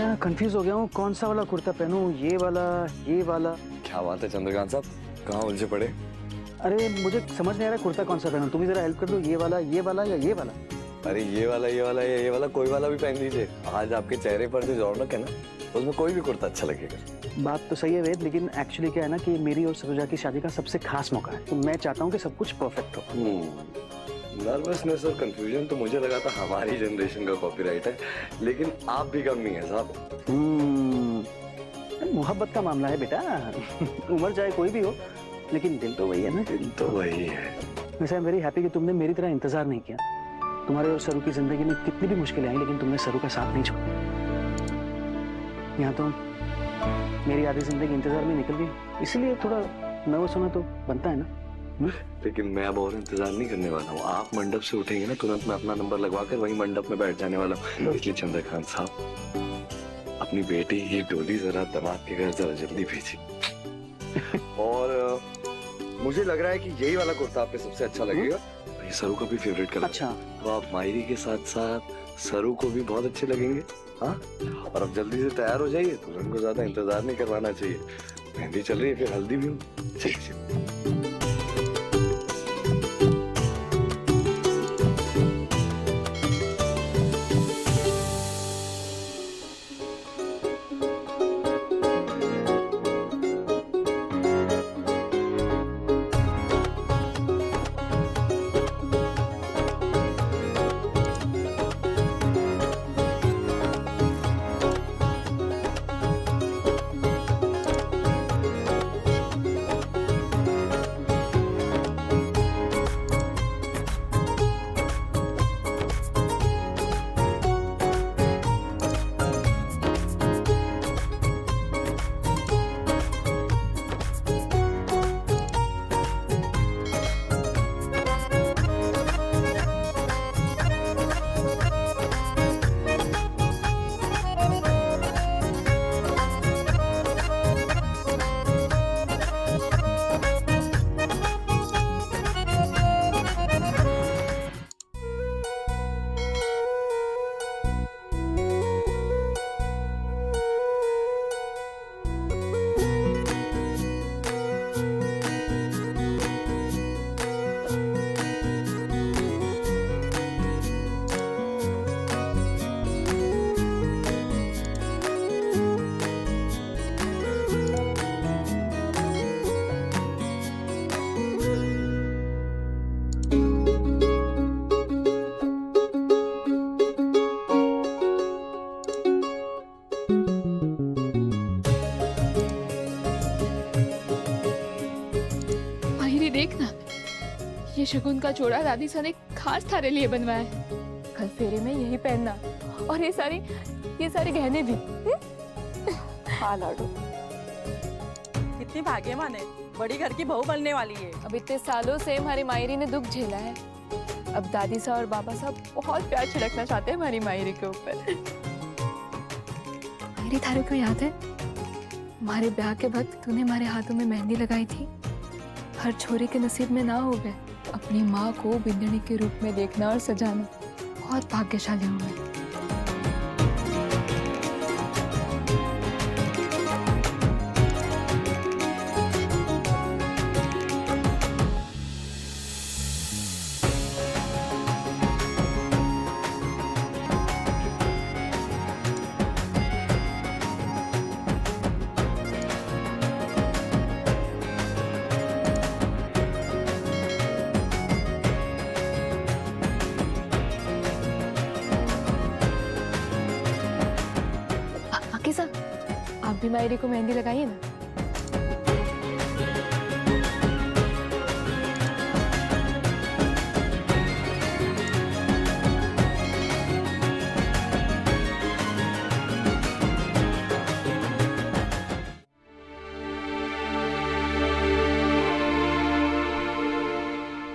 मैं कंफ्यूज हो गया हूँ, कौन सा वाला कुर्ता पहनूं, ये वाला। क्या बात है चंद्रकांत साहब, कहाँ उलझे पड़े? अरे मुझे समझ नहीं आ रहा कुर्ता कौन सा पहनूं, तुम ही जरा हेल्प कर दो। ये वाला या ये वाला? अरे ये वाला या ये वाला, कोई वाला भी पहन लीजिए। आज आपके चेहरे पर जो रौनक है ना, उसमें कोई भी कुर्ता अच्छा लगेगा। बात तो सही है वेद, लेकिन एक्चुअली क्या है ना कि मेरी और सरोजा की शादी का सबसे खास मौका है, तो मैं चाहता हूँ कि सब कुछ परफेक्ट हो। नर्वसनेस और कंफ्यूजन तो मुझे लगा था हमारी जनरेशन का कॉपीराइट है, लेकिन आप भी कम नहीं है साहब। मोहब्बत का मामला है बेटा। उम्र चाहे कोई भी हो, लेकिन दिल तो वही है ना। दिल तो वही है। वैसे आई एम वेरी हैप्पी कि तुमने मेरी तरह इंतजार नहीं किया। तुम्हारे और सरू की जिंदगी में कितनी भी मुश्किलें आई, लेकिन तुमने सरू का साथ नहीं छोड़ा। यहाँ तो मेरी आधी जिंदगी इंतजार में निकल गई, इसलिए थोड़ा नर्वस होना तो बनता है ना। लेकिन मैं अब और इंतजार नहीं करने वाला हूँ। आप मंडप से उठेंगे ना, तुरंत मैं अपना नंबर लगवा कर वहीं मंडप में बैठ जाने वाला हूँ। इसलिए चंद्रकांत साहब, अपनी बेटी ये डोली जरा दामाद के घर जरा जल्दी भेजी। और मुझे लग रहा है कि यही वाला कुर्ता आप पे सबसे अच्छा लगेगा। ये सरू का भी फेवरेट कलर। अच्छा, तो आप मायरी के साथ साथ सरू को भी बहुत अच्छे लगेंगे। हाँ, और अब जल्दी से तैयार हो जाइए, दुल्हन को ज्यादा इंतजार नहीं करवाना चाहिए। मेहंदी चल रही है, फिर हल्दी भी। चलिए। देखना, ये शगुन का जोड़ा दादी सा ने खास थारे लिए बनवाया है। कल फेरे में यही पहनना, और ये सारे गहने भी। हाँ लाडू, कितनी भाग्यवान है, बड़ी घर की बहू बनने वाली है। अब इतने सालों से हमारी मायरी ने दुख झेला है, अब दादी सा और बाबा साहब बहुत प्यार छिड़कना चाहते हैं हमारी मायरी के ऊपर। मायरी, थारे को याद है हमारे ब्याह के वक्त तूने हमारे हाथों में मेहंदी लगाई थी? हर छोरे के नसीब में ना हो गए अपनी माँ को बिंदनी के रूप में देखना और सजाना। बहुत भाग्यशाली हूँ मैं। आप भी मायरी को मेहंदी लगाइए ना।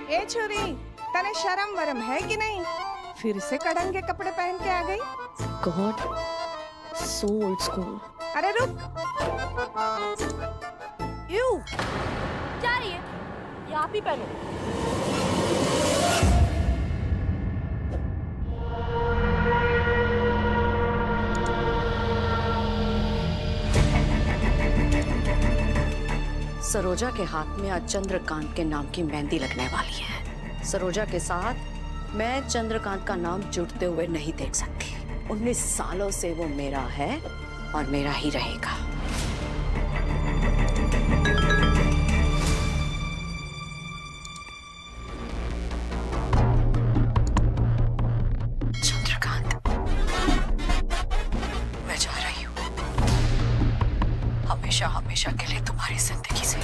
ए छोरी, तने शर्म वरम है कि नहीं? फिर से कड़ंगे कपड़े पहन के आ गई। God, so old school. अरे रुक, यू क्या रही है? ये आप ही पहनो। सरोजा के हाथ में आज चंद्रकांत के नाम की मेहंदी लगने वाली है। सरोजा के साथ मैं चंद्रकांत का नाम जुड़ते हुए नहीं देख सकती। 19 सालों से वो मेरा है और मेरा ही रहेगा। चंद्रकांत, मैं जा रही हूँ, हमेशा हमेशा के लिए तुम्हारी जिंदगी से।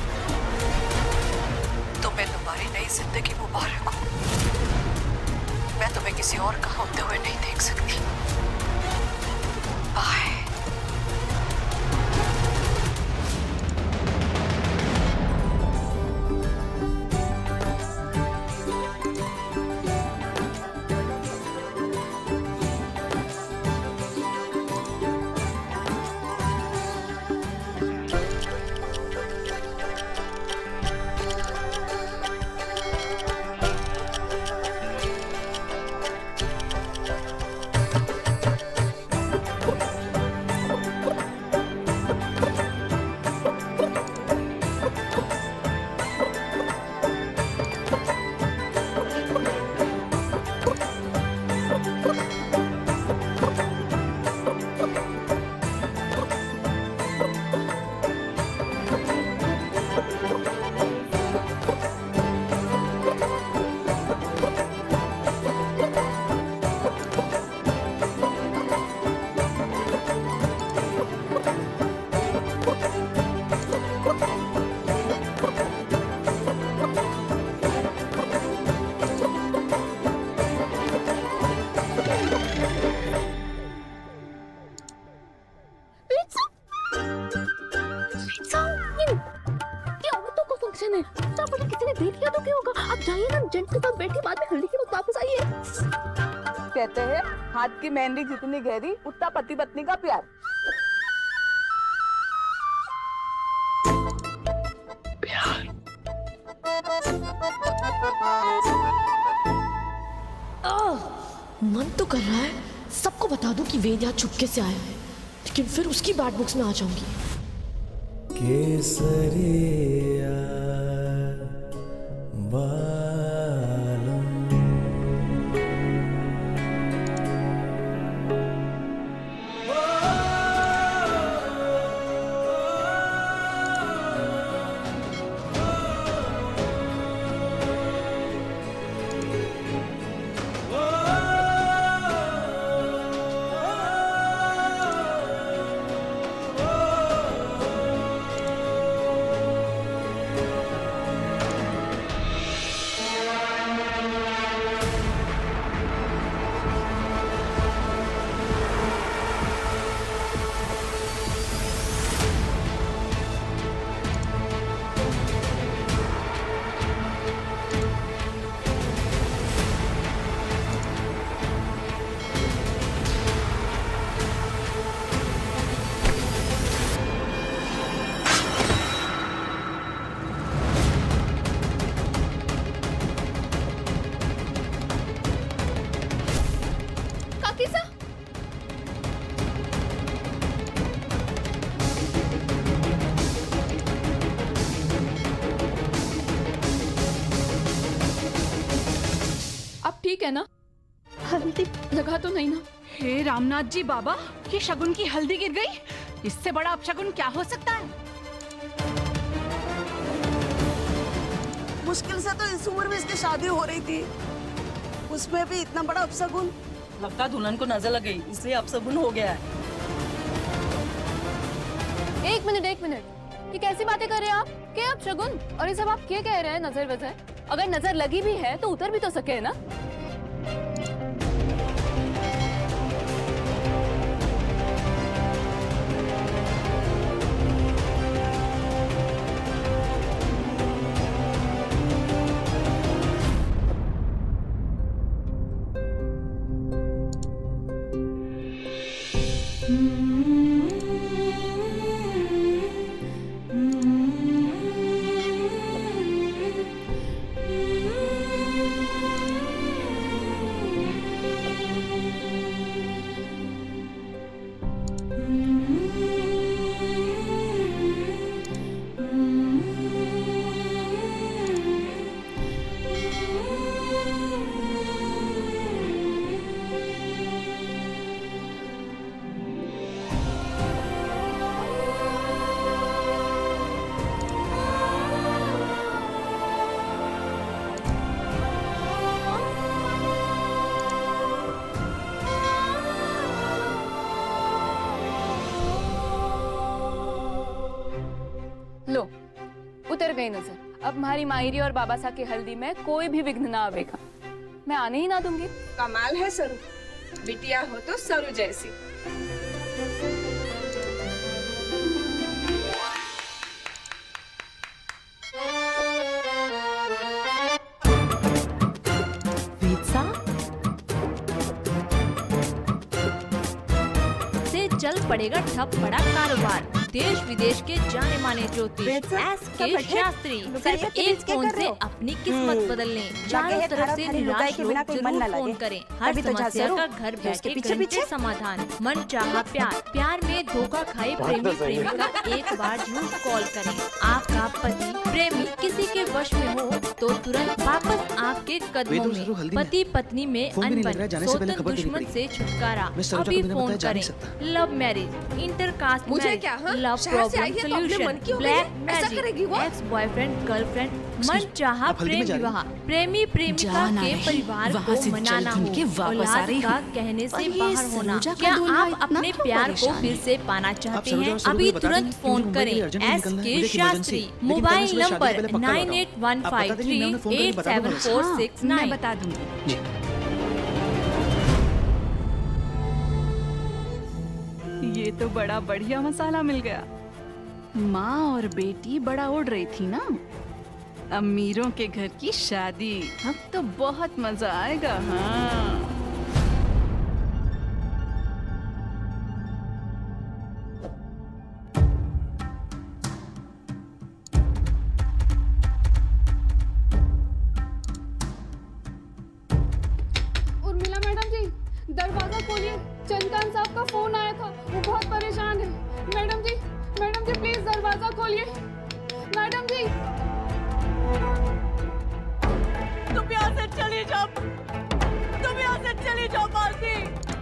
तुम्हें तुम्हारी नई जिंदगी मुबारक हो। मैं तुम्हें किसी और का होते हुए नहीं देख सकती। बाय। कहते हैं हाथ की मेहंदी जितनी गहरी उतना पति पत्नी का प्यार। मन तो कर रहा है सबको बता दूं कि वेद यहाँ चुपके से आया है, लेकिन फिर उसकी बैड बुक्स में आ जाऊंगी। केसरिया ठीक है ना? हल्दी लगा तो नहीं ना? हे रामनाथ जी बाबा, ये शगुन की हल्दी गिर गई। इससे बड़ा अपशगुन क्या हो सकता है? मुश्किल से तो इस उम्र में इसकी शादी हो रही थी, उसमें भी इतना बड़ा अपशगुन। लगता दुल्हन को नजर लग गई, इसलिए अपशगुन हो गया है। एक मिनट, ये कैसी बातें कर रहे हैं आप? क्या अपशगुन? और ये सब आप क्या कह रहे हैं? नजर वजर? अगर नजर लगी भी है तो उतर भी तो सके ना? गई नजर। अब हमारी मायरी और बाबा साहब की हल्दी में कोई भी विघ्न ना आवेगा। मैं आने ही ना दूंगी। कमाल है सरू, बिटिया हो तो सरू जैसी। से चल पड़ेगा ठप बड़ा कारोबार। देश विदेश के जाने माने ज्योतिष एस.के. शास्त्री सिर्फ एक फोन से अपनी किस्मत बदल लें। चारों तरफ से निराश लोग जरूर फोन करें। हर समस्या का घर बैठे घंटे समाधान। मन चाहा प्यार, प्यार में धोखा खाए प्रेमी प्रेमिका एक बार जरूर कॉल करें। आपका पति प्रेमी किसी के वश में हो तो तुरंत वापस आपके कदमों में। पति पत्नी में अनबन, सोतन दुश्मन से छुटकारा, अभी फोन करें। Love marriage, intercaste marriage, love problem solution, black magic, ex boyfriend girlfriend, मन चाहा प्रेम विवाह, प्रेमी प्रेमिका के परिवार को मनाना हो, औलाद का कहने से बाहर होना। क्या आप अपने प्यार को फिर से पाना चाहते हैं? अभी तुरंत फोन करें। एस.के. Shastri, mobile number 9815387469। मैं बता दूंगी। ये तो बड़ा बढ़िया मसाला मिल गया। माँ और बेटी बड़ा उड़ रही थी ना, अमीरों के घर की शादी, अब तो बहुत मजा आएगा। हाँ उर्मिला मैडम जी, दरवाजा खोलिए। चंदकांत साहब का फोन आया था, वो बहुत परेशान है। मैडम जी प्लीज दरवाजा खोलिए। मैडम जी तुम यहाँ से चली जाओ, तुम यहाँ से चली जाओ मालती।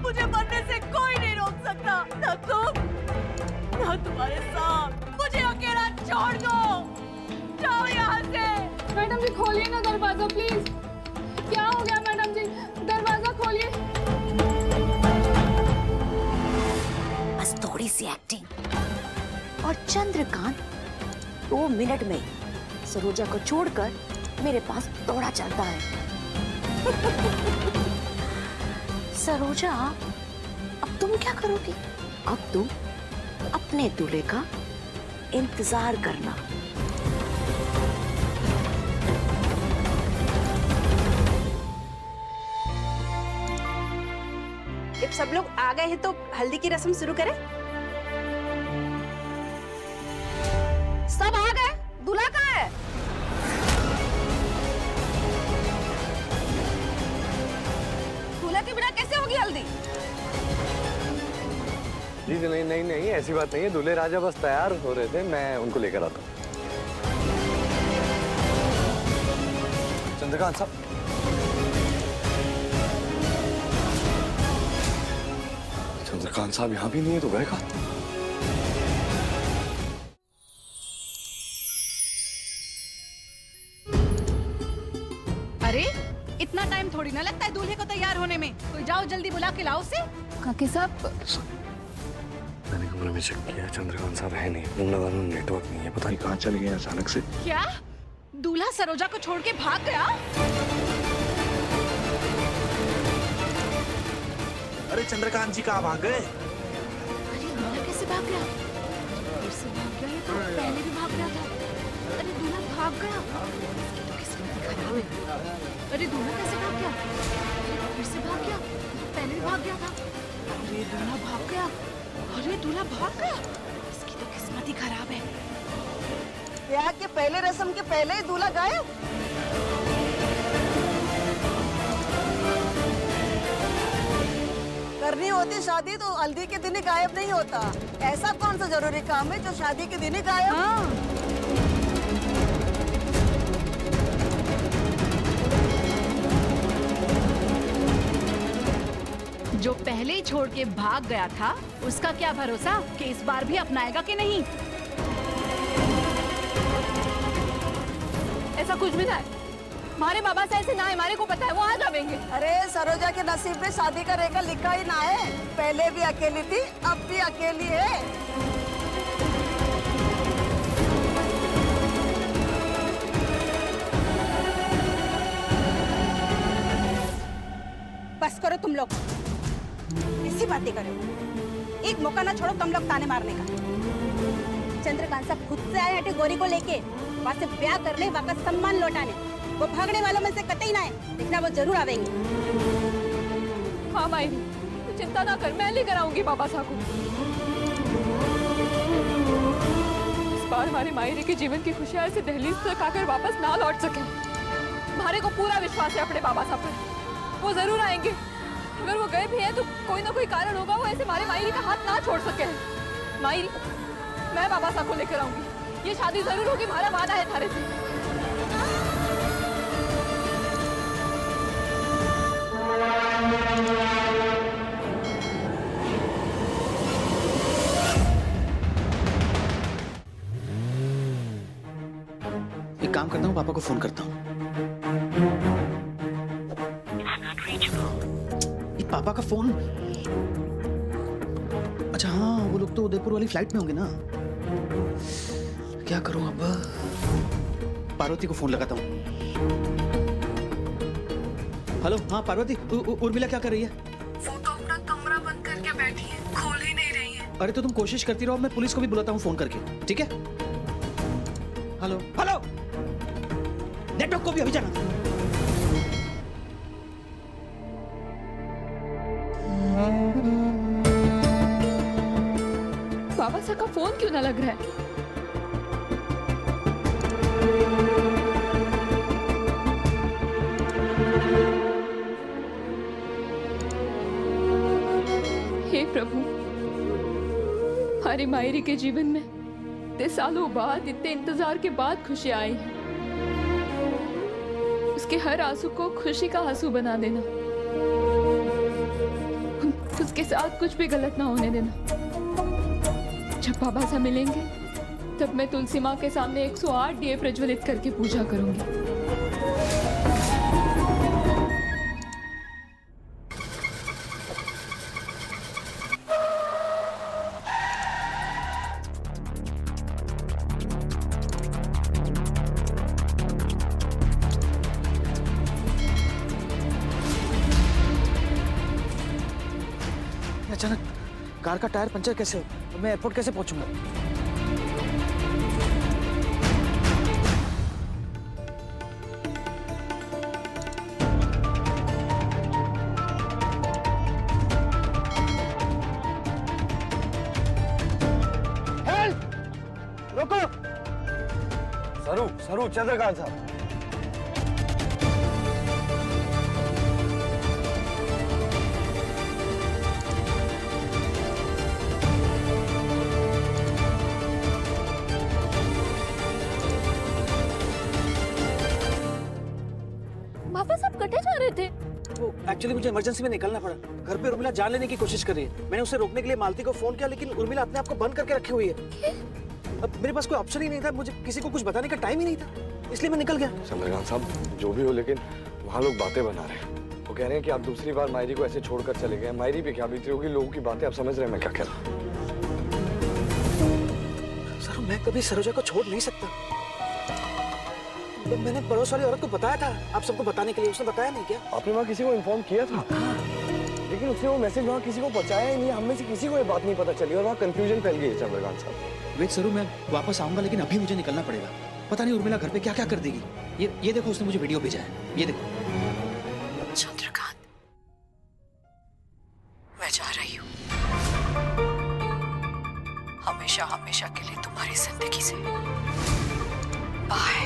मुझे मरने से कोई नहीं रोक सकता, ना तुम ना तुम्हारे साथ। मुझे अकेला छोड़ दो, जाओ यहाँ से। मैडम जी खोलिए ना दरवाजा प्लीज। क्या हो गया मैडम जी, दरवाजा खोलिए। बस थोड़ी सी एक्टिंग और चंद्रकांत 2 मिनट में सरोजा को छोड़कर मेरे पास दौड़ा चलता है। सरोजा, अब तुम क्या करोगी? अब तुम अपने दूल्हे का इंतजार करना। जब सब लोग आ गए हैं तो हल्दी की रस्म शुरू करें। सब आ गए, दूल्हा कहाँ है? दूल्हा के बिना कैसे होगी हल्दी? जी नहीं ऐसी बात नहीं है। दूल्हे राजा बस तैयार हो रहे थे, मैं उनको लेकर आता हूँ। चंद्रकांत साहब, चंद्रकांत साहब यहाँ भी नहीं है तो गए कहाँ? अरे इतना टाइम थोड़ी ना लगता है दूल्हे को तैयार होने में। तो जाओ जल्दी बुला के लाओ उसे। काकी साहब, मैंने कमरे में चेक किया, चंद्रकांत साहब है नहीं। फोन लगाने में नेटवर्क नहीं है, पता नहीं कहाँ चले गए अचानक से। क्या दूल्हा सरोजा को छोड़ के भाग गया? अरे चंद्रकांत जी कहाँ भाग गए? अरे दूल्हा कैसे भाग गया? फिर से भाग गया, तो पहले भी भाग गया था। अरे दूल्हा भाग गया, इसकी तो किस्मत ही खराब है। अरे दूल्हा कैसे भाग गया? फिर से भाग गया, पहले भी भाग गया था। अरे दूल्हा भाग गया, अरे दूल्हा भाग गया, इसकी तो किस्मत ही खराब है। ब्याह के पहले रस्म के पहले ही दूल्हा गायब। करनी होती शादी तो हल्दी के दिन ही गायब नहीं होता। ऐसा कौन सा जरूरी काम है जो शादी के दिन ही गायब? हाँ। जो पहले ही छोड़ के भाग गया था, उसका क्या भरोसा कि इस बार भी अपनाएगा कि नहीं। ऐसा कुछ भी ना है, हमारे बाबा से ऐसे ना है, हमारे को पता है, वो आ जाएंगे। अरे सरोजा के नसीब में शादी का रेखा लिखा ही ना है। पहले भी अकेली थी, अब भी अकेली है। बस करो तुम लोग, ऐसी बातें करो। एक मौका ना छोड़ो तुम लोग ताने मारने का। चंद्रकांत साहब खुद से आए हटे गोरी को लेके, वहां से ब्याह करने, वहां का सम्मान लौटाने। वो भागने वालों में से कतई ना है, देखना वो जरूर आवेंगे। हाँ मायरी, तू चिंता ना कर, मैं लेकर आऊंगी बाबा साहब को। इस बार हमारे मायरी के जीवन की खुशियां ऐसे दहलीज तक आकर वापस ना लौट सके। हमारे को पूरा विश्वास है अपने बाबा साहब पर, वो जरूर आएंगे। अगर वो गए भी हैं तो कोई ना कोई कारण होगा, वो ऐसे हमारे मायरी का हाथ ना छोड़ सके। मायरी, मैं बाबा साहब को लेकर आऊंगी, ये शादी जरूर होगी, हमारा वादा है थारे से। एक काम करता हूँ, पापा को फोन करता हूँ। ये पापा का फोन। अच्छा हाँ, वो लोग तो उदयपुर वाली फ्लाइट में होंगे ना। क्या करूं अब? पार्वती को फोन लगाता हूँ। हेलो, हाँ पार्वती, उर्मिला क्या कर रही है? वो तो अपना कमरा बंद करके बैठी है, खोल ही नहीं रही है। अरे तो तुम कोशिश करती रहो, मैं पुलिस को भी बुलाता हूँ फोन करके, ठीक है? हेलो हेलो, नेटवर्क को भी अभी जाना। बाबा साहब का फोन क्यों ना लग रहा है? हे प्रभु, हमारी मायरी के जीवन में इतने सालों बाद, इतने इंतजार के बाद खुशी आई है। उसके हर आंसू को खुशी का आंसू बना देना, उसके साथ कुछ भी गलत ना होने देना। जब बाबा साहब मिलेंगे तब मैं तुलसी माँ के सामने 108 दिए प्रज्वलित करके पूजा करूंगी। अचानक कार का टायर पंचर कैसे हो? मैं एयरपोर्ट कैसे पहुंचूंगा? हेल्प! रुको! सरू चंद्रकांत साहब। बाबा साहब कटे जा रहे थे। वो एक्चुअली मुझे इमरजेंसी में निकलना पड़ा। घर पे उर्मिला जान लेने की कोशिश कर रही है। मैंने उसे रोकने के लिए मालती को फोन किया, लेकिन उर्मिला अपने आप को बंद करके रखी हुई है। अब मेरे पास कोई ऑप्शन ही नहीं था, मुझे किसी को कुछ बताने का टाइम ही नहीं था, इसलिए मैं निकल गया। चंद्रकांत साहब, जो भी हो, लेकिन वहाँ लोग बातें बना रहे हैं। वो कह रहे हैं कि आप दूसरी बार मायरी को ऐसे छोड़कर चले गए। मायरी पे क्या बीती होगी, लोगों की बातें आप समझ रहे हैं मैं क्या कह रहा हूँ? सर, मैं कभी सरोजा को छोड़ नहीं सकता। तो मैंने पड़ोस वाली औरत को बताया था आप सबको बताने के लिए, उसने बताया नहीं क्या? आपने वहाँ किसी को इन्फॉर्म किया था, लेकिन उसने वो मैसेज वहाँ किसी को पहुँचाया ही नहीं। हम में से किसी को ये बात नहीं पता चली और वहाँ कंफ्यूजन फैल गई है। चंद्रकांत साहब, वेट सरू, मैं वापस आऊंगा, लेकिन अभी मुझे निकलना पड़ेगा। पता नहीं उर्मिला घर पे क्या क्या कर देगी। ये देखो, उसने मुझे वीडियो भेजा है, ये देखो। चंद्रकांत, मैं जा रही हूँ, हमेशा हमेशा के लिए तुम्हारी जिंदगी से बाय।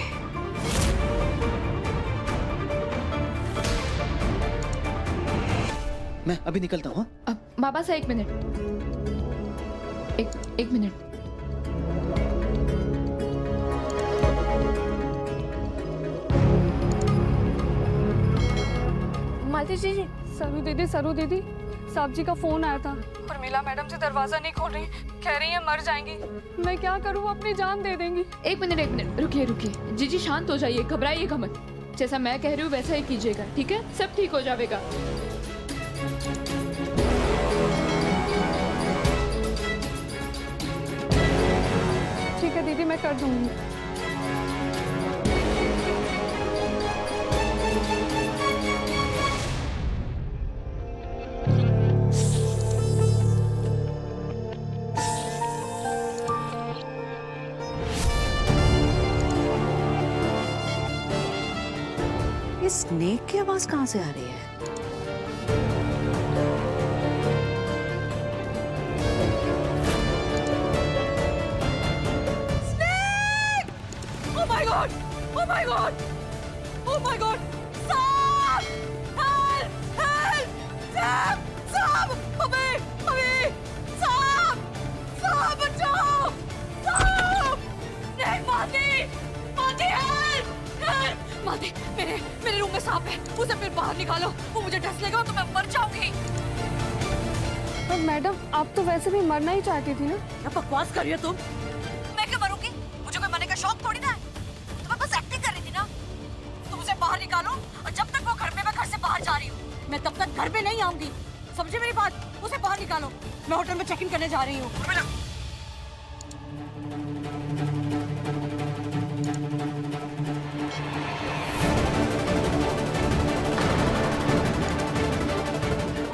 मैं अभी निकलता हूँ। अब बाबा साहब, एक मिनट, एक मिनट। मालती जी, सरू दीदी, साहब जी का फोन आया था। उर्मिला मैडम से दरवाजा नहीं खोल रही, कह रही है मर जाएंगी। मैं क्या करूँ, अपनी जान दे देंगी। एक मिनट, रुकिए। जीजी शांत हो जाइए, घबराइएगा मत। जैसा मैं कह रही हूँ वैसा ही कीजिएगा, ठीक है? सब ठीक हो जाएगा। ठीक है दीदी, मैं कर दूंगी। ये स्नेक की आवाज कहाँ से आ रही है? Oh my God! Oh my God! Oh my God! Stop! Help! Help! Stop! Stop! अबे! Stop! Stop! बचाओ! Stop! नहीं मालती! मालती help! Help! मालती, मेरे रूम में सांप है, उसे फिर बाहर निकालो, वो मुझे डस लेगा तो मैं मर जाऊंगी। पर मैडम, आप तो वैसे भी मरना ही चाहती थी ना? क्या बकवास कर रही हो तुम? मैं क्यों मरूंगी? मुझे कोई मरने का शौक थोड़ी ना है। तो मैं बस एक्टिंग कर रही थी ना। तुम उसे बाहर निकालो और जब तक वो घर में, मैं घर से बाहर जा रही हूँ, मैं तब तक घर पे नहीं आऊंगी। समझे मेरी बात? उसे बाहर निकालो, मैं होटल में चेक इन करने जा रही हूँ।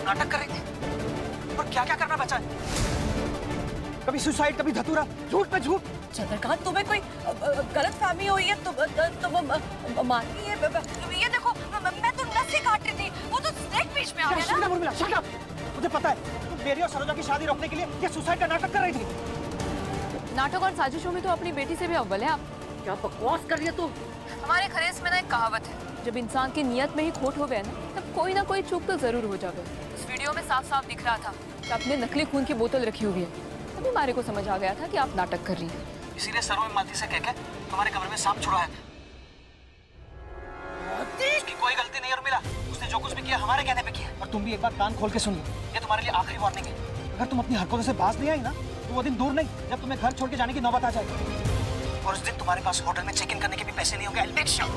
नाटक कर रही थी और क्या क्या करना बचा है? कभी सुसाइड, कभी धतूरा, झूठ पे झूठ। चंद्रकांत, तुम्हें कोई गलत फहमी हुई है। तुम मानती है? ये देखो, मैं तो नसें काट रही थी, वो तो स्नेक बीच में आ गया ना। Urmila, shut up. मुझे पता है तुम मेरी और सरोजा की शादी रोकने के लिए ये सुसाइड का नाटक कर रही थी। नाटक और साजिशों में तो अपनी बेटी से भी अव्वल है आप। क्या बकवास कर रही है तू? हमारे खरेस में ना एक कहावत है, जब इंसान की नियत में ही खोट हो गए ना, तब कोई ना कोई चूक तो जरूर हो जावे। उस वीडियो में साफ साफ दिख रहा था कि आपने नकली खून की बोतल रखी हुई है, तभी मारे को समझ आ गया था कि आप नाटक कर रही हैं। इसीलिए सरो में मालती से कह के हमारे कमरे में सांप छुड़ा है। उसकी कोई गलती नहीं है उर्मिला, उसने जो कुछ भी किया हमारे कहने पे किया। और तुम भी एक बार कान खोल के सुन लो, ये तुम्हारे लिए आखिरी वार्निंग है। अगर तुम अपनी हरकतों से बाज नहीं आई ना, तो वो दिन दूर नहीं जब तुम्हें घर छोड़ के जाने की नौबत आ जाएगी। और उस दिन तुम्हारे पास होटल में चेक इन करने के भी पैसे नहीं होंगे। I'll make sure।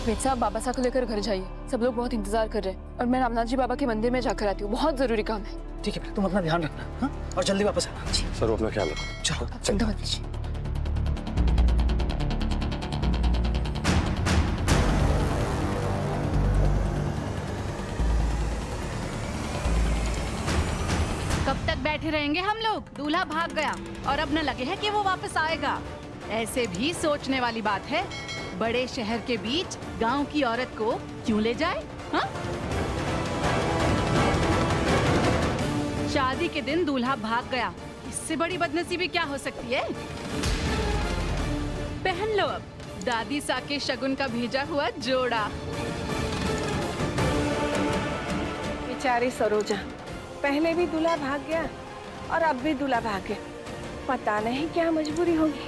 वेद साहब, बाबा साहब को लेकर घर जाइए, सब लोग बहुत इंतजार कर रहे हैं और मैं रामनाथ जी बाबा के मंदिर में जाकर आती हूँ, बहुत जरूरी काम है। ठीक है, तुम अपना ध्यान रखना, हाँ? और जल्दी वापस आना। जी सर, अपना ख्याल रखो। चलो, चिंता मत कीजिए। कब तक बैठे रहेंगे हम लोग? दूल्हा भाग गया और अब न लगे है कि वो वापस आएगा। ऐसे भी सोचने वाली बात है, बड़े शहर के बीच गांव की औरत को क्यों ले जाए? हाँ? शादी के दिन दूल्हा भाग गया, इससे बड़ी बदनसीबी क्या हो सकती है? पहन लो अब दादी साके शगुन का भेजा हुआ जोड़ा। बेचारी सरोजा, पहले भी दूल्हा भाग गया और अब भी दूल्हा भाग गया। पता नहीं क्या मजबूरी होगी।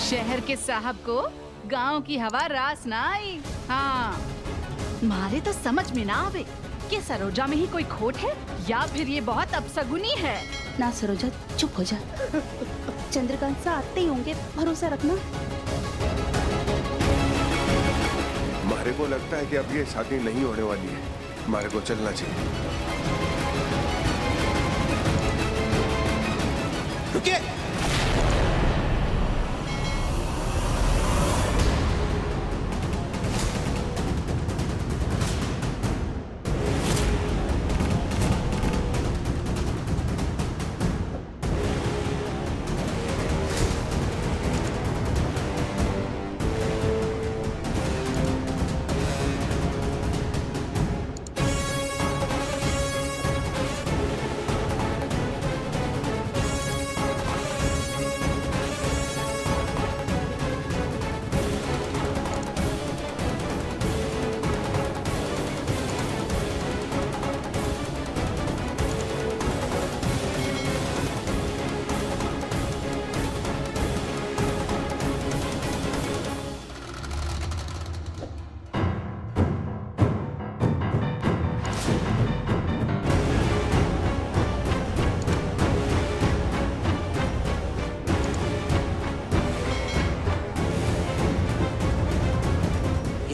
शहर के साहब को गांव की हवा रास ना आई। हाँ, मारे तो समझ में ना आवे कि सरोजा में ही कोई खोट है या फिर ये बहुत अपसगुनी है। ना सरोजा, चुप हो जा। चंद्रकांत से आते ही होंगे, भरोसा रखना। हमारे को लगता है कि अब ये शादी नहीं होने वाली है, हमारे को चलना चाहिए। रुकिए।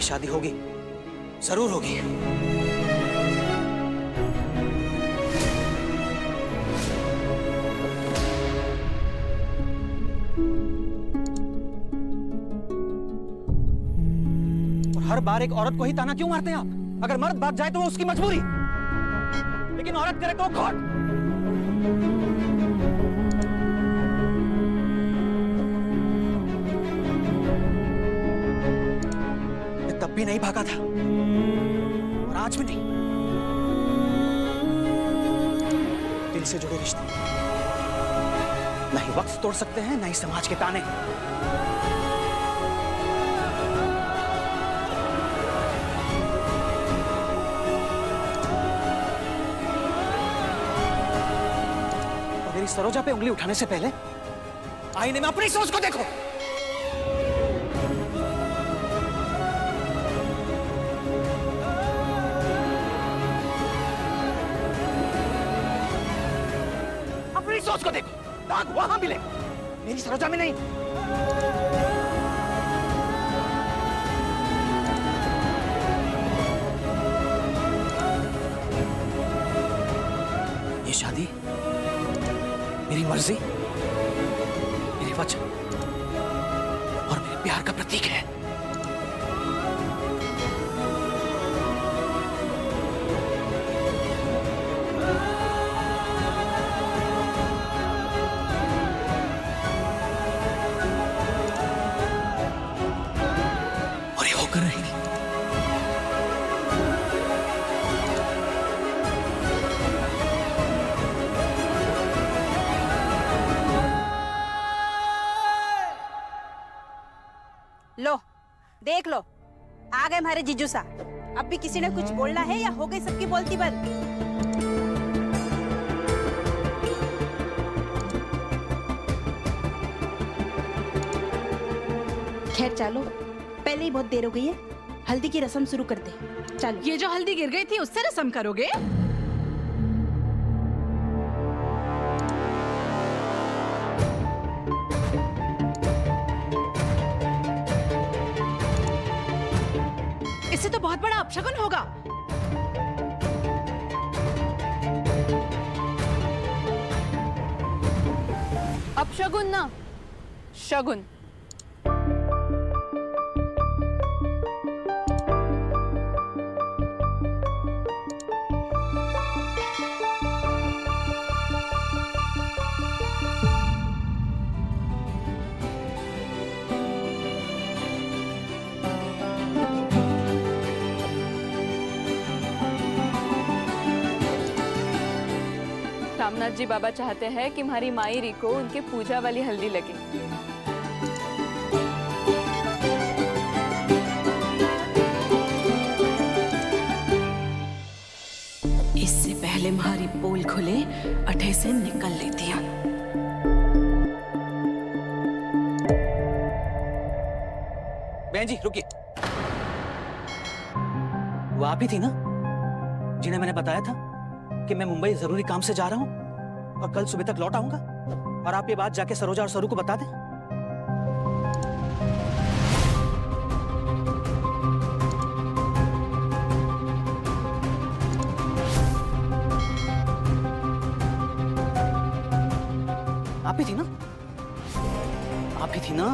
शादी होगी, जरूर होगी। और हर बार एक औरत को ही ताना क्यों मारते हैं आप? अगर मर्द भाग जाए तो वो उसकी मजबूरी, लेकिन औरत करे तो खोट। मैं तब भी नहीं भागा था और आज भी नहीं। दिल से जुड़े रिश्ते ना ही वक्त तोड़ सकते हैं, ना ही समाज के ताने। और मेरी सरोजा पे उंगली उठाने से पहले आईने में अपनी सोच को देखो। अपनी सोच को देखो, दाग वहां मिले, मेरी सरोजा में नहीं। ये शादी मेरी मर्जी, मेरे वचन और मेरे प्यार का प्रतीक है। और ये होकर रहेगी। लो देख लो, आ गए हमारे जीजू साहब। अब भी किसी ने कुछ बोलना है या हो गई सबकी बोलती बंद? खैर चलो, पहले ही बहुत देर हो गई है, हल्दी की रस्म शुरू करते हैं। चलो। ये जो हल्दी गिर गई थी उससे रस्म करोगे? इससे तो बहुत बड़ा अपशगुन होगा। अपशगुन ना, शगुन। रामनाथ जी बाबा चाहते हैं कि हमारी माई री को उनके पूजा वाली हल्दी लगे। इससे पहले हमारी पोल खुले अठे से निकल लेती हूँ। बहन जी रुकिए, वो आप ही थी ना जिन्हें मैंने बताया था कि मैं मुंबई जरूरी काम से जा रहा हूं और कल सुबह तक लौट आऊंगा, और आप ये बात जाके सरोजा और सरू को बता दें। आप ही थी ना, आप ही थी ना?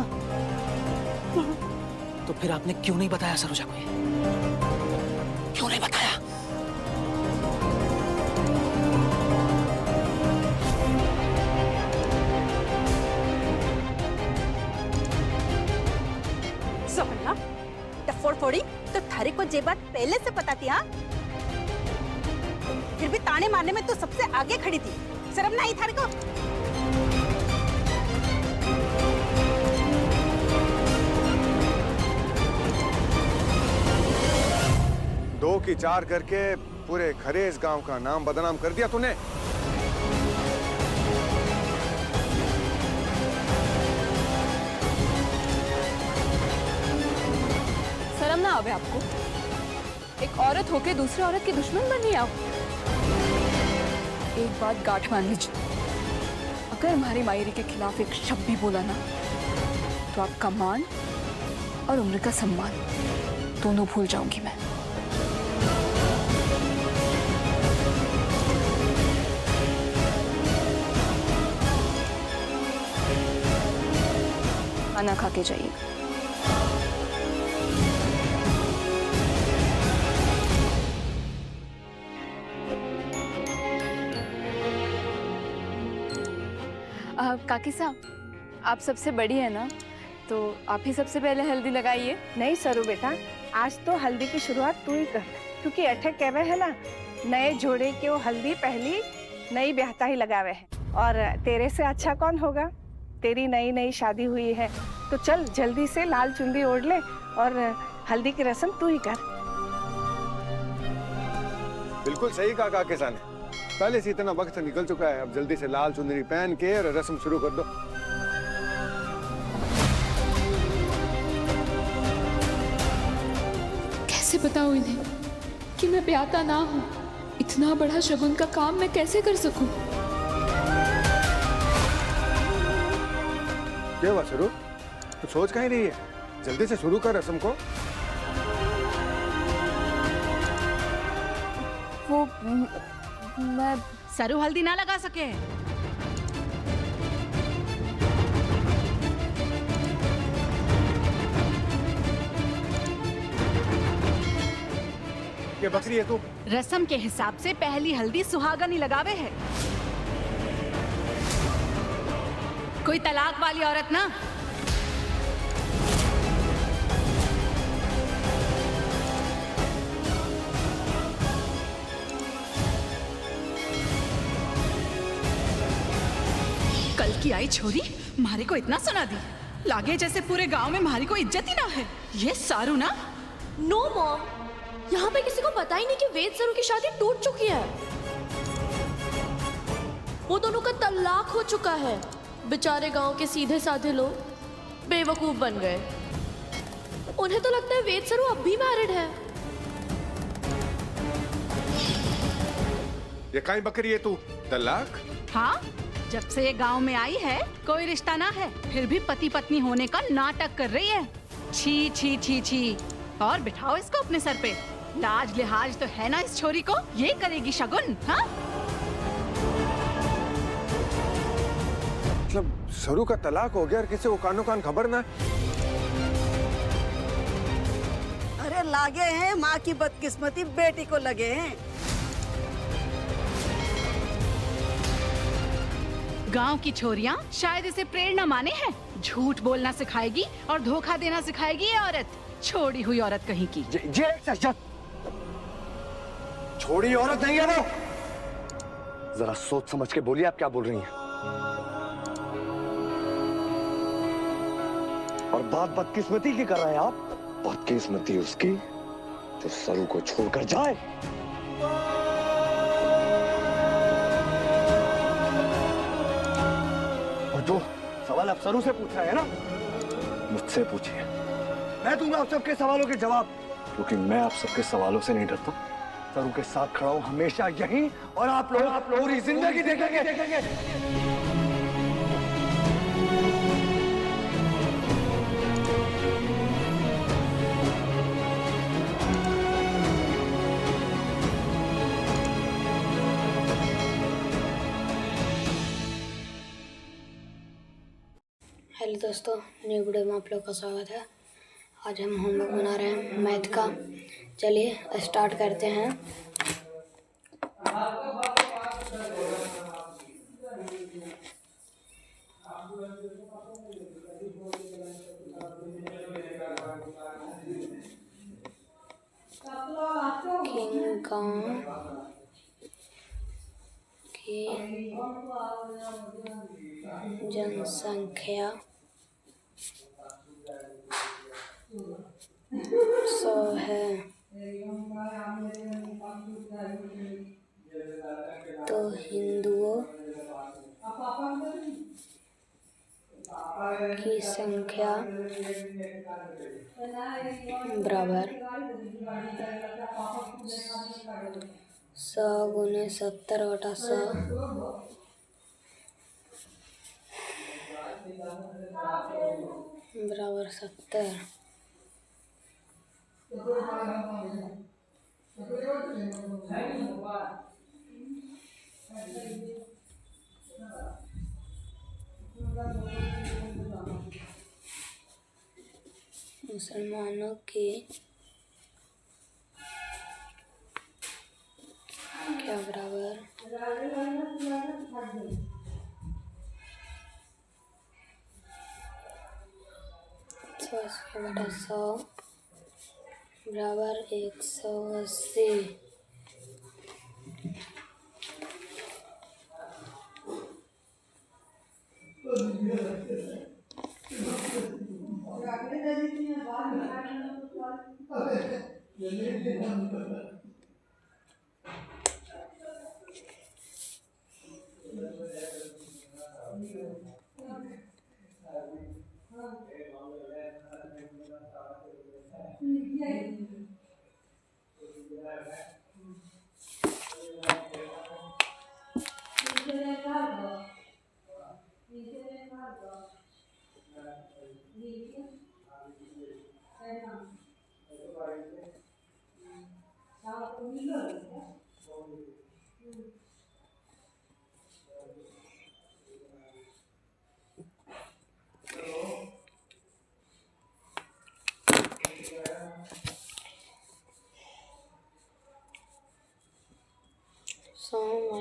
तो फिर आपने क्यों नहीं बताया सरोजा को? क्यों नहीं बताया? थोड़ी तो थारे को ये बात पहले से पता थी? हाँ, फिर भी ताने मारने में तो सबसे आगे खड़ी थी। शर्म नहीं थारे को? दो की चार करके पूरे खरेज गांव का नाम बदनाम कर दिया तूने। शर्म ना आवे आपको? एक औरत होके दूसरी औरत की दुश्मन बन रही आओ। एक बात गांठ मान लीजिए, अगर हमारी मायरी के खिलाफ एक शब्द भी बोला ना तो आपका मान और उम्र का सम्मान दोनों भूल जाऊंगी मैं। खाना खा के जाइए। काकी साहब, आप सबसे बड़ी है ना, तो आप ही सबसे पहले हल्दी लगाइए। नहीं सरू बेटा, आज तो हल्दी की शुरुआत तू ही कर, क्योंकि अठे कहवे है ना, नए जोड़े की वो हल्दी पहली नई ब्याहता ही लगावे है, और तेरे से अच्छा कौन होगा? तेरी नई नई शादी हुई है, तो चल जल्दी से लाल चुंदी ओढ़ ले और हल्दी की रस्म तू ही कर। बिल्कुल सही कहा किसान ने, पहले से इतना वक्त निकल चुका है, अब जल्दी से लाल चुंदरी पहन के रस्म शुरू कर दो। कैसे बताऊं इन्हें कि मैं ब्याहता ना हूँ? इतना बड़ा शगुन का काम मैं कैसे कर सकूं? क्या हुआ शुरू? तो सोच कहीं रही है, जल्दी से शुरू कर रस्म को। वो मैं सरू हल्दी ना लगा सके। ये बकरी है तू? रस्म के हिसाब से पहली हल्दी सुहागन ही लगावे है, कोई तलाक वाली औरत ना। कल की आई छोरी मारी को इतना सुना दी, लागे जैसे पूरे गांव में मारी को इज्जत ही ना है। ये सारू ना? नो मॉम, यहाँ पे किसी को पता ही नहीं कि वेद सरू की शादी टूट चुकी है। वो दोनों का तलाक हो चुका है। बेचारे गांव के सीधे साधे लोग बेवकूफ बन गए। उन्हें तो लगता है वेद सरू अब भी मैरिड है। ये काई बकरी है तू? तलाक? हाँ, जब से ये गांव में आई है कोई रिश्ता ना है, फिर भी पति पत्नी होने का नाटक कर रही है। छी छी छी छी। और बिठाओ इसको अपने सर पे, लाज लिहाज तो है ना इस छोरी को? ये करेगी शगुन? हाँ, मतलब सरू का तलाक हो गया और किसी को कानो कान खबर ना? अरे लागे हैं, माँ की बदकिस्मती बेटी को लगे हैं। गांव की छोरियां शायद इसे प्रेरणा माने हैं। झूठ बोलना सिखाएगी और धोखा देना सिखाएगी ये औरत, छोड़ी हुई औरत कहीं की। छोड़ी औरत नहीं है वो। जरा सोच समझ के बोलिए आप क्या बोल रही हैं। और बात बदकिस्मती की कर रहे हैं आप? बदकिस्मती उसकी जो सरू को छोड़कर जाए। और जो सवाल आप सरू से पूछ रहे हैं ना, मुझसे पूछिए, मैं दूंगा आप सबके सवालों के जवाब, क्योंकि मैं आप सबके सवालों से नहीं डरता। सरू के साथ खड़ा हूं हमेशा यहीं, और आप लोग पूरी जिंदगी देखेंगे। हेलो दोस्तों, न्यू वीडियो में आप लोग का स्वागत है। आज हम होमवर्क बना रहे हैं मैथ का। चलिए स्टार्ट करते हैं। गांव की जनसंख्या 100 है, तो हिंदुओं की संख्या बराबर 100 गुने 70 बटा 100 बराबर 70। मुसलमानों की क्या बराबर 180/100 बराबर 180।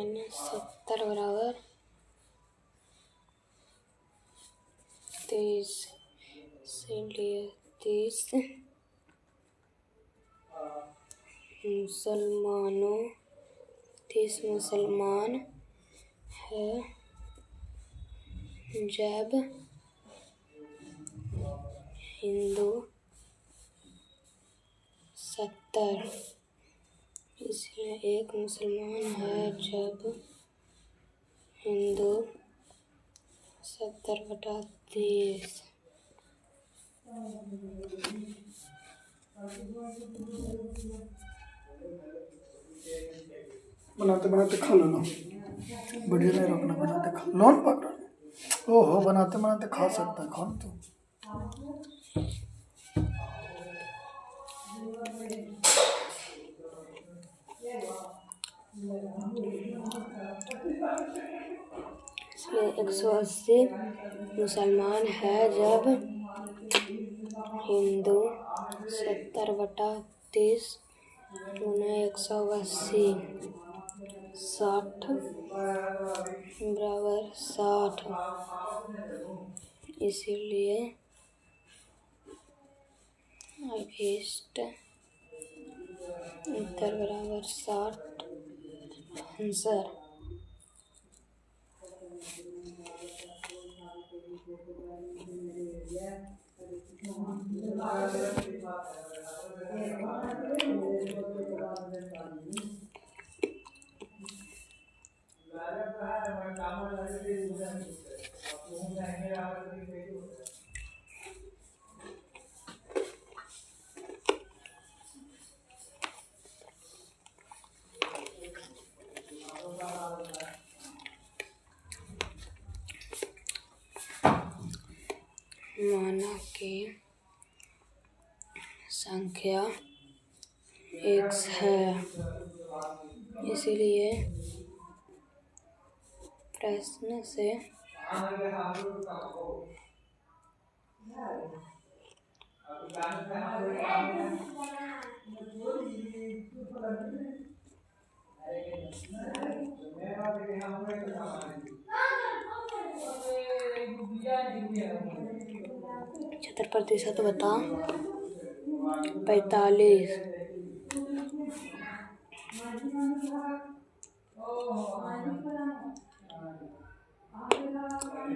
-70 बराबर 30, इसीलिए 30 मुसलमान है जब हिंदू 70, इसलिए एक मुसलमान है जब हिंदू 70/30। बनाते बनाते खा लो ना, बढ़िया नहीं रखना, बनाते खा लो ना पकड़। ओहो, बनाते बनाते खा सकता है, खाओ तो। इसलिए 180 मुसलमान है जब हिंदू 70/30 उन्हें 180 60 बराबर 60, इसीलिए 20 70 बराबर 60 आंसर। माना कि संख्या x है, इसलिए प्रश्न से %, बता 45।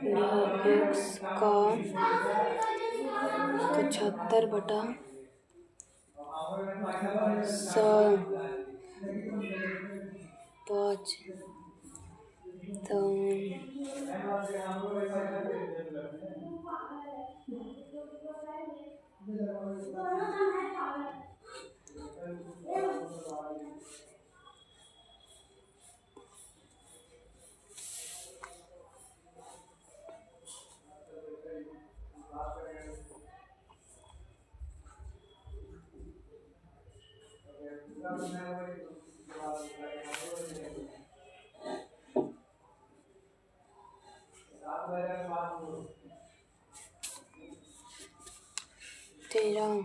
यह x का 75/100 5 13।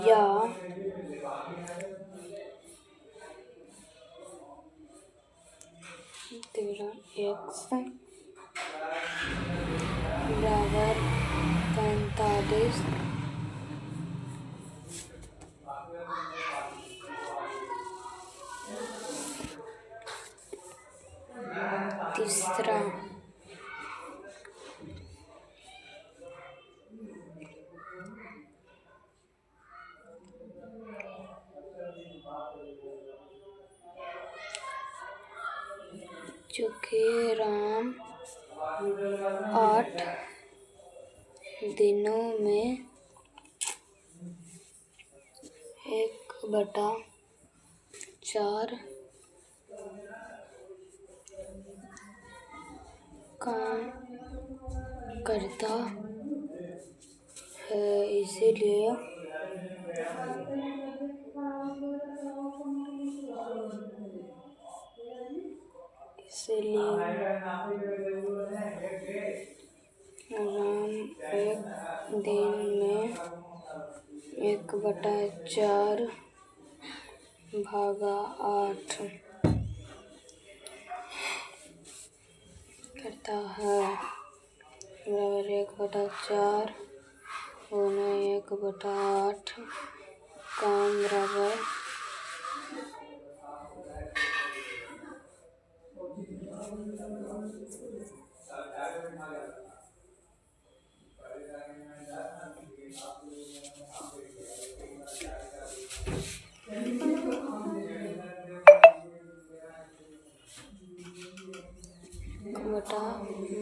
या x बराबर 45। तीसरा चूंकि राम 8 दिनों में 1/4 काम करता है, इसीलिए राम एक दिन में 1/4 भागा 8 करता है, बराबर 1/4 गुना 1/8 काम बराबर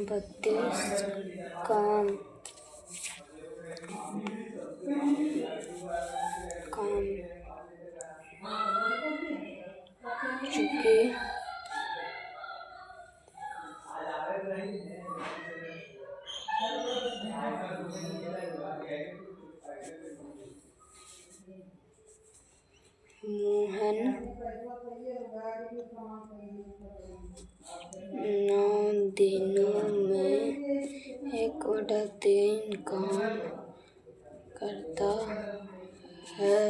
32 काम चूंकि मोहन 9 दिनों में 1/3 काम करता है,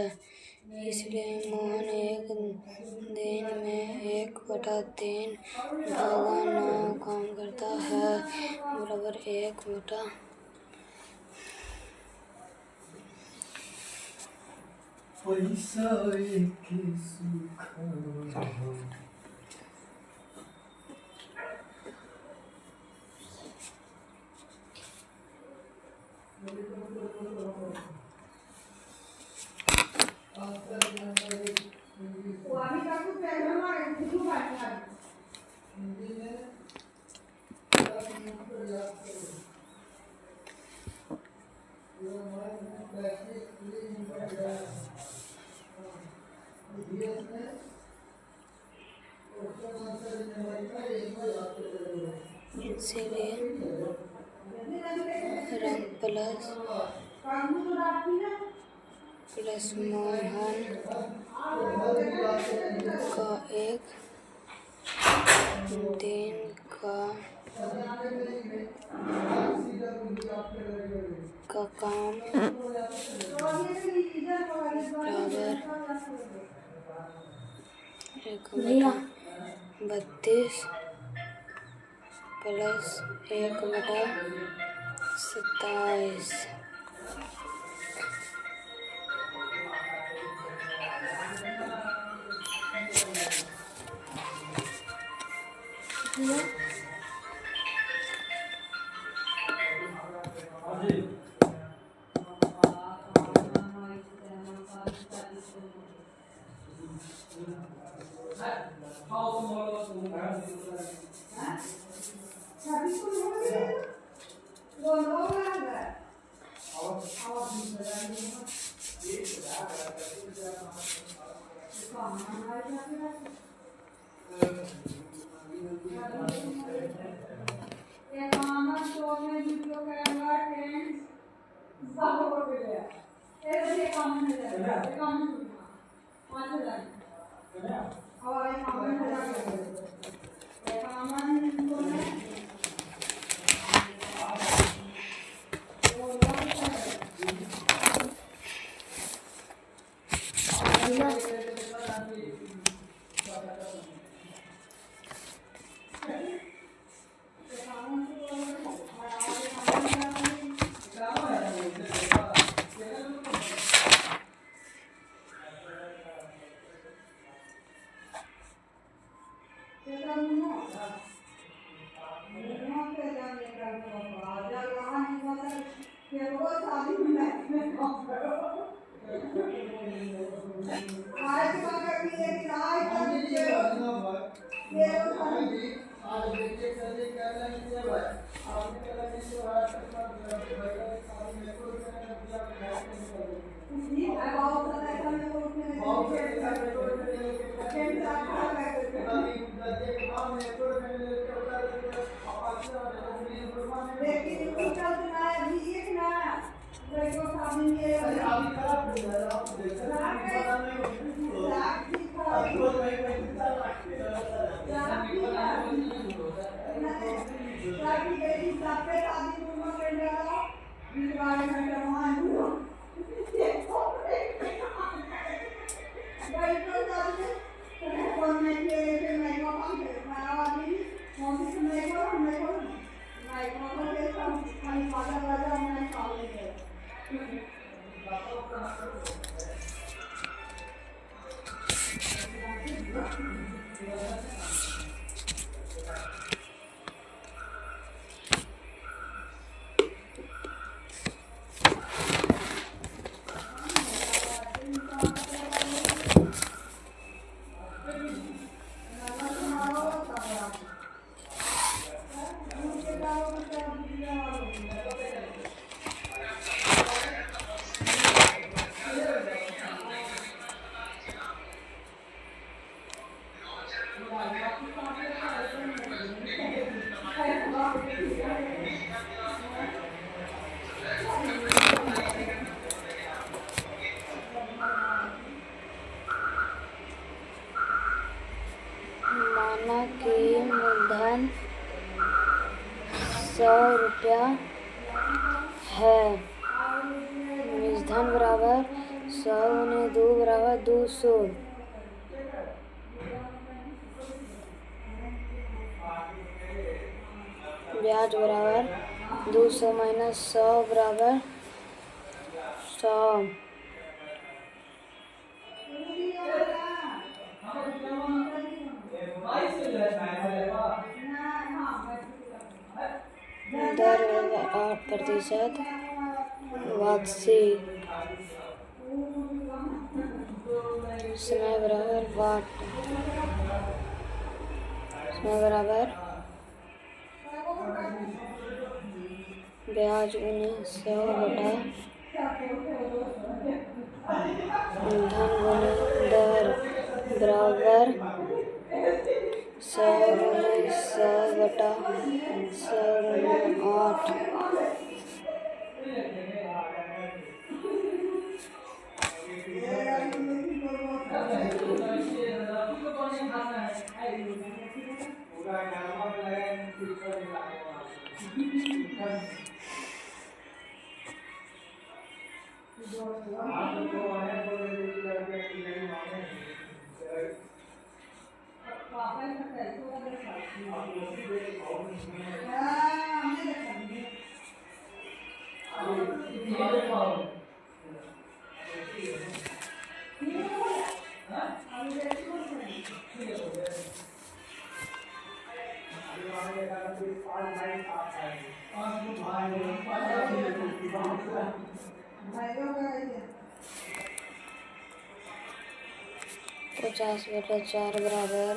इसलिए मोहन एक दिन में 1/3 भागा 9 काम करता है, बराबर 1/। पैसा एक सूखा इसीलिए राम प्लस मोहन का एक दिन का काम बराबर 1/32 प्लस 1/27। माना कि मूलधन 100 रुपया है। निजधन बराबर 100 गुने 2 बराबर 200। ब्याज बराबर 200 माइनस 100 बराबर 100। दर 8%। वापसी समय बराबर वाट। समय बराबर ब्याज गुने 100 बटा धन गुने दर बराबर 100 गुने 100 बटा 100 गुने 8। पचास बटा 4 बराबर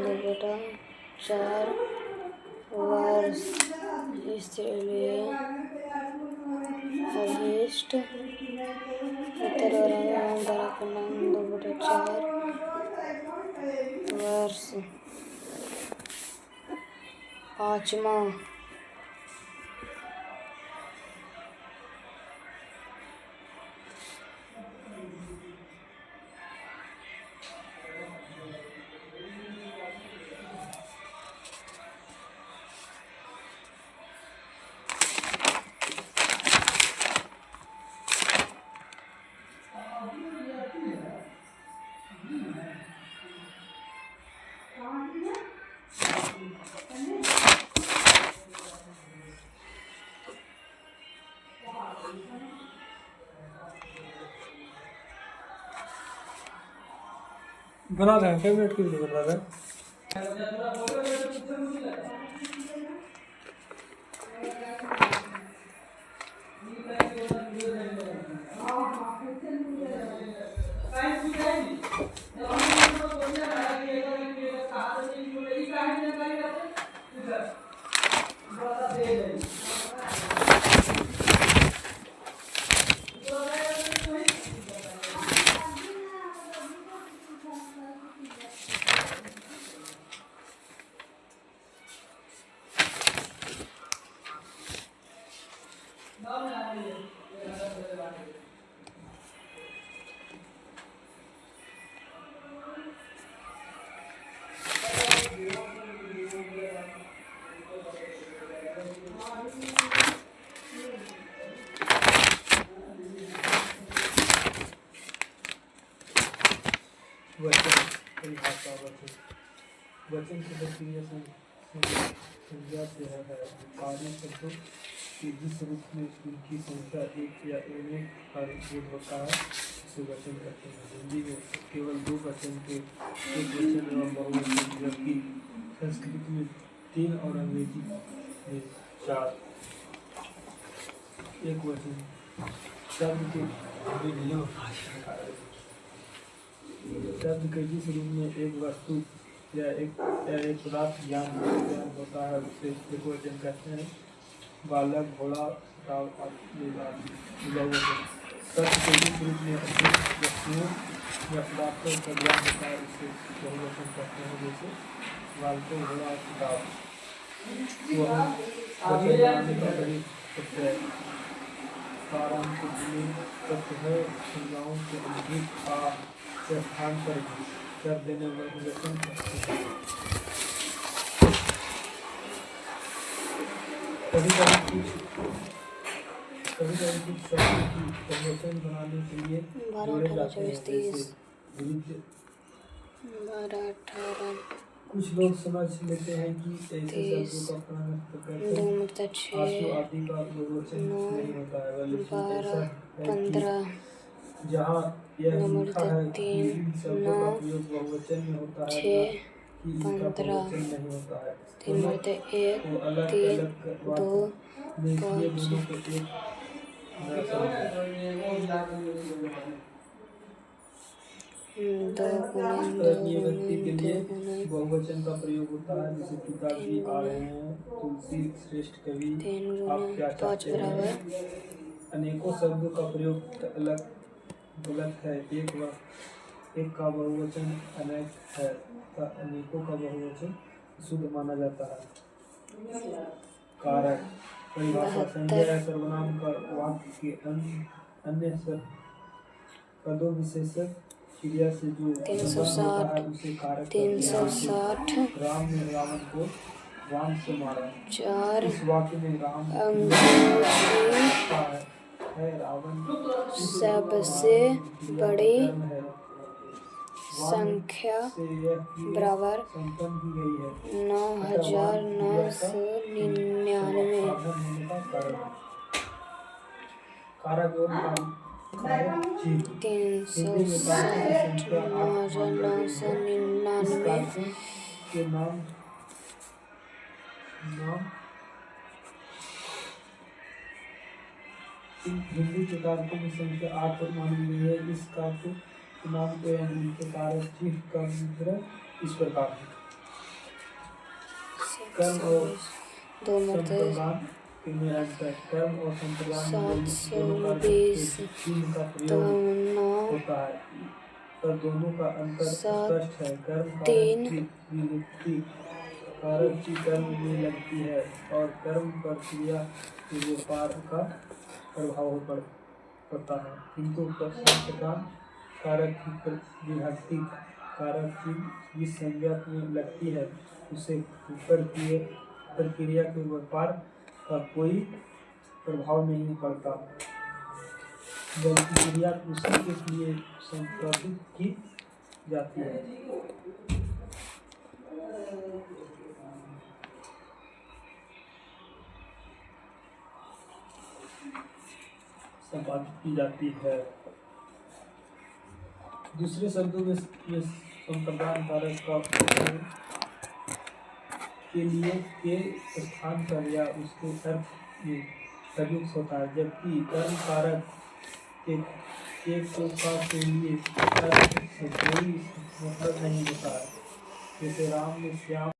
12/4 वर्ष। इसलिए अभिष्ट उत्तर बराबर 12/4 वर्ष। पाँचवा बना रहे हैं, क्या वेट की वीडियो बना रहे हैं? वचन की प्रक्रिया संज्ञा से है कार्य शब्दों के जिस रूप में उनकी संख्या एक या अनेक कार्य होता है उसे वचन कहते हैं। हिंदी में केवल 2 वचन के एक वचन एवं बहुवचन, जबकि संस्कृत में 3 और अंग्रेजी में 4 एक वचन। शब्द के जिस रूप में एक वस्तु या एक पदार्थ ज्ञान होता है उसे एक वचन कहते हैं। बालक, घोड़ा, राव आदि बहुवचन। शब्द के जिस रूप में अधिक वस्तुओं या पदार्थों का ज्ञान होता है उसे बहुवचन कहते हैं, जैसे बालकों, घोड़ा, किताब। वचन बनाने का बड़ी प्रत्यय कारण है संज्ञाओं के अधिक आ के स्थान पर कर देने वाले वचन कहते हैं। कभी कभी कुछ शब्दों की बहुवचन बनाने के लिए जोड़े जाते हैं, जैसे कुछ लोग समझ लेते हैं कि ऐसे शब्दों का प्रयोग आंसू आदि का बहुवचन नहीं होता है, लेकिन ऐसा है कि जहाँ यह लिखा है कि इन शब्दों का प्रयोग बहुवचन में होता है कि इनका बहुवचन नहीं होता है। तो अलग अलग बात में इसलिए दोनों को एक न व्यक्ति के लिए बहुवचन का प्रयोग होता है, जैसे पिताजी आ रहे हैं, तुलसी श्रेष्ठ कवि, आप क्या चाहते हैं। अनेकों शब्दों का प्रयोग अलग गलत है। एक का बहुवचन अनेक है, अनेकों का बहुवचन शुद्ध माना जाता है। कारक परिभाषा संज्ञा या सर्वनाम का वाक्य के अन्य पदों विशेषक क्रिया से जो होता है उसे कारक। 360 राम ने रावण को राम से मारा। 4 इस वाक्य में राम है रावण सबसे बड़ी संख्या बराबर 9,999। कारक 360,999 के नाम हिंदी के कारकों में संख्या 8 पर मानी गई है। इस कारकों के नाम को उनके कारक चिन्ह का विवरण इस प्रकार है। कर्म और संप्रदान में अंतर। कर्म और संप्रदान दोनों चिन्ह का प्रयोग होता है, पर दोनों का अंतर स्पष्ट है। कर्म कारक की कर्म में लगती है और कर्म पर क्रिया के व्यापार का प्रभाव पड़ता है, किंतु संप्रदान कारक की विभक्ति कारक की जिस संज्ञा में लगती है उसे प्रक्रिया के व्यापार का कोई प्रभाव नहीं पड़ता, बल्कि क्रिया उसी के लिए संपादित की जाती है। संपादित की जाती है। दूसरे शब्दों में संप्रदान कारक का के लिए के स्थान पर या उसके अर्थ में प्रयुक्त होता है, जबकि कर्म कारक के को का के लिए अर्थ से कोई मतलब नहीं होता है। जैसे राम ने श्याम